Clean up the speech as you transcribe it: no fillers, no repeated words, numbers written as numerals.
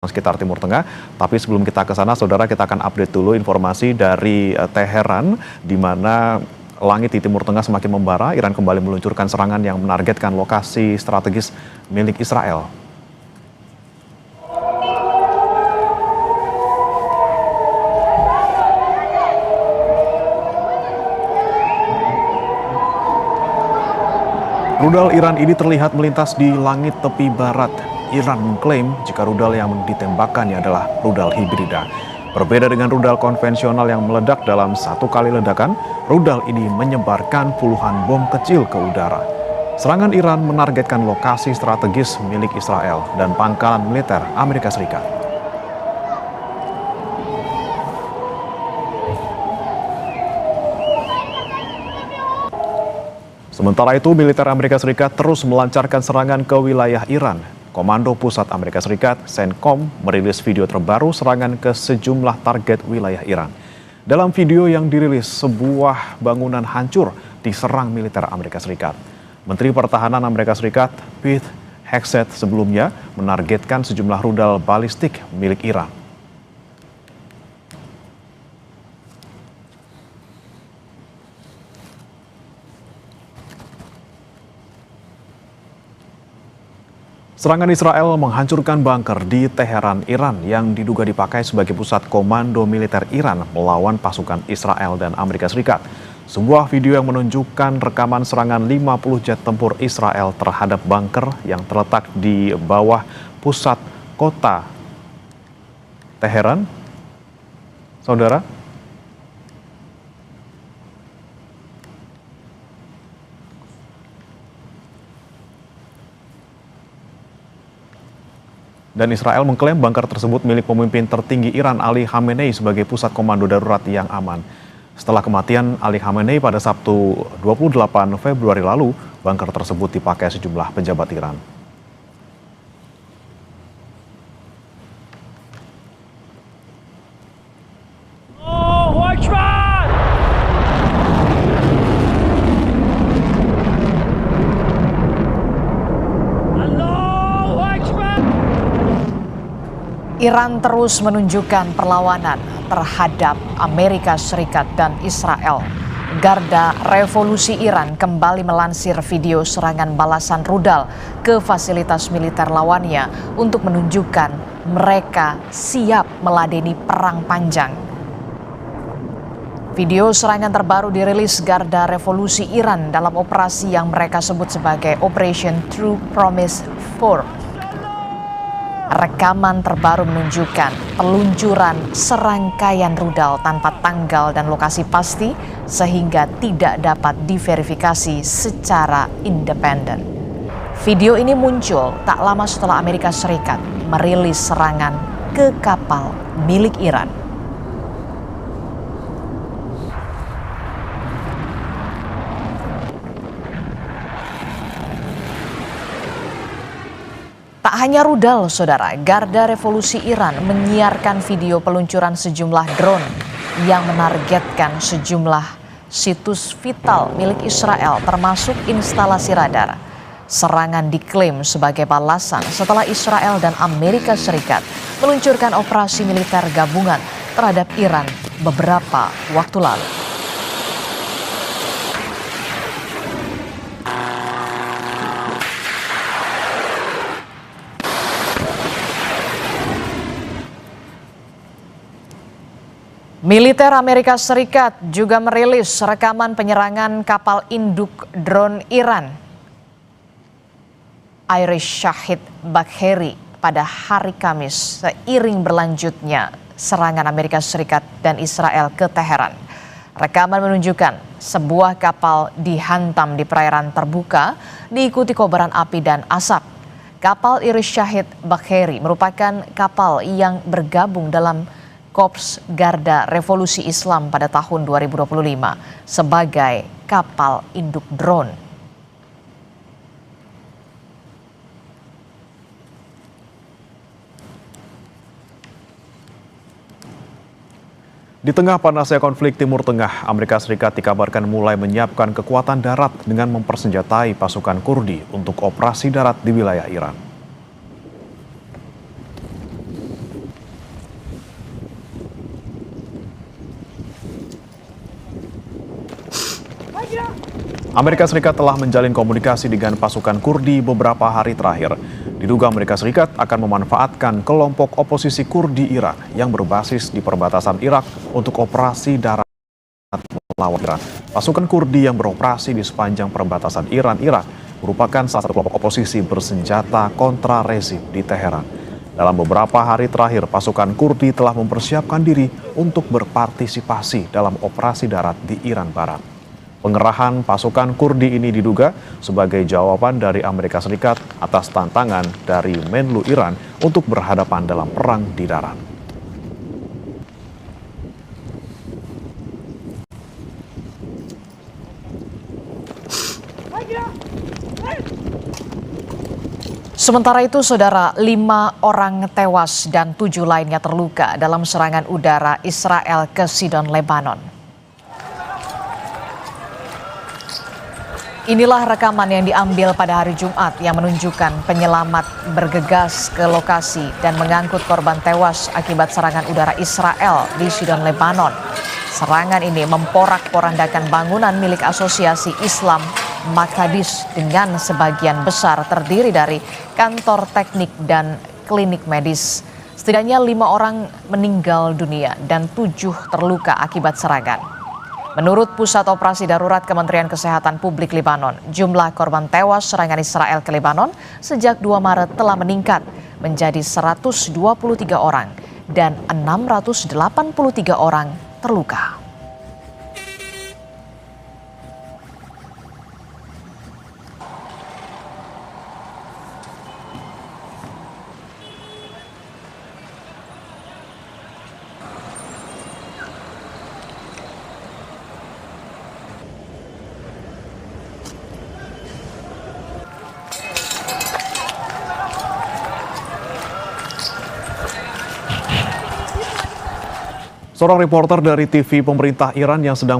sekitar Timur Tengah. Tapi sebelum kita ke sana, saudara, kita akan update dulu informasi dari Teheran, di mana langit di Timur Tengah semakin membara. Iran kembali meluncurkan serangan yang menargetkan lokasi strategis milik Israel. Rudal Iran ini terlihat melintas di langit tepi barat. Iran mengklaim jika rudal yang ditembakkannya adalah rudal hibrida. Berbeda dengan rudal konvensional yang meledak dalam satu kali ledakan, rudal ini menyebarkan puluhan bom kecil ke udara. Serangan Iran menargetkan lokasi strategis milik Israel dan pangkalan militer Amerika Serikat. Sementara itu, militer Amerika Serikat terus melancarkan serangan ke wilayah Iran. Komando Pusat Amerika Serikat, CENTCOM, merilis video terbaru serangan ke sejumlah target wilayah Iran. Dalam video yang dirilis, sebuah bangunan hancur diserang militer Amerika Serikat. Menteri Pertahanan Amerika Serikat, Pete Hegseth, sebelumnya menargetkan sejumlah rudal balistik milik Iran. Serangan Israel menghancurkan bunker di Teheran, Iran yang diduga dipakai sebagai pusat komando militer Iran melawan pasukan Israel dan Amerika Serikat. Sebuah video yang menunjukkan rekaman serangan 50 jet tempur Israel terhadap bunker yang terletak di bawah pusat kota Teheran. Saudara, dan Israel mengklaim bunker tersebut milik pemimpin tertinggi Iran Ali Khamenei sebagai pusat komando darurat yang aman. Setelah kematian Ali Khamenei pada Sabtu 28 Februari lalu, bunker tersebut dipakai sejumlah pejabat Iran. Iran terus menunjukkan perlawanan terhadap Amerika Serikat dan Israel. Garda Revolusi Iran kembali melansir video serangan balasan rudal ke fasilitas militer lawannya untuk menunjukkan mereka siap meladeni perang panjang. Video serangan terbaru dirilis Garda Revolusi Iran dalam operasi yang mereka sebut sebagai Operation True Promise 4. Rekaman terbaru menunjukkan peluncuran serangkaian rudal tanpa tanggal dan lokasi pasti sehingga tidak dapat diverifikasi secara independen. Video ini muncul tak lama setelah Amerika Serikat merilis serangan ke kapal milik Iran. Tak hanya rudal, saudara, Garda Revolusi Iran menyiarkan video peluncuran sejumlah drone yang menargetkan sejumlah situs vital milik Israel termasuk instalasi radar. Serangan diklaim sebagai balasan setelah Israel dan Amerika Serikat meluncurkan operasi militer gabungan terhadap Iran beberapa waktu lalu. Militer Amerika Serikat juga merilis rekaman penyerangan kapal induk drone Iran, Irish Shahid Bagheri, pada hari Kamis seiring berlanjutnya serangan Amerika Serikat dan Israel ke Teheran. Rekaman menunjukkan sebuah kapal dihantam di perairan terbuka diikuti kobaran api dan asap. Kapal Irish Shahid Bagheri merupakan kapal yang bergabung dalam Korps Garda Revolusi Islam pada tahun 2025 sebagai kapal induk drone. Di tengah panasnya konflik Timur Tengah, Amerika Serikat dikabarkan mulai menyiapkan kekuatan darat dengan mempersenjatai pasukan Kurdi untuk operasi darat di wilayah Iran. Amerika Serikat telah menjalin komunikasi dengan pasukan Kurdi beberapa hari terakhir. Diduga Amerika Serikat akan memanfaatkan kelompok oposisi Kurdi Iran yang berbasis di perbatasan Irak untuk operasi darat melawan Iran. Pasukan Kurdi yang beroperasi di sepanjang perbatasan Iran-Irak merupakan salah satu kelompok oposisi bersenjata kontra rezim di Teheran. Dalam beberapa hari terakhir, pasukan Kurdi telah mempersiapkan diri untuk berpartisipasi dalam operasi darat di Iran Barat. Pengerahan pasukan Kurdi ini diduga sebagai jawaban dari Amerika Serikat atas tantangan dari Menlu Iran untuk berhadapan dalam perang di darat. Sementara itu, saudara, 5 orang tewas dan 7 lainnya terluka dalam serangan udara Israel ke Sidon, Lebanon. Inilah rekaman yang diambil pada hari Jumat yang menunjukkan penyelamat bergegas ke lokasi dan mengangkut korban tewas akibat serangan udara Israel di Sidon, Lebanon. Serangan ini memporak-porandakan bangunan milik Asosiasi Islam Makadis dengan sebagian besar terdiri dari kantor teknik dan klinik medis. Setidaknya 5 orang meninggal dunia dan 7 terluka akibat serangan. Menurut Pusat Operasi Darurat Kementerian Kesehatan Publik Lebanon, jumlah korban tewas serangan Israel ke Lebanon sejak 2 Maret telah meningkat menjadi 123 orang dan 683 orang terluka. Seorang reporter dari TV pemerintah Iran yang sedang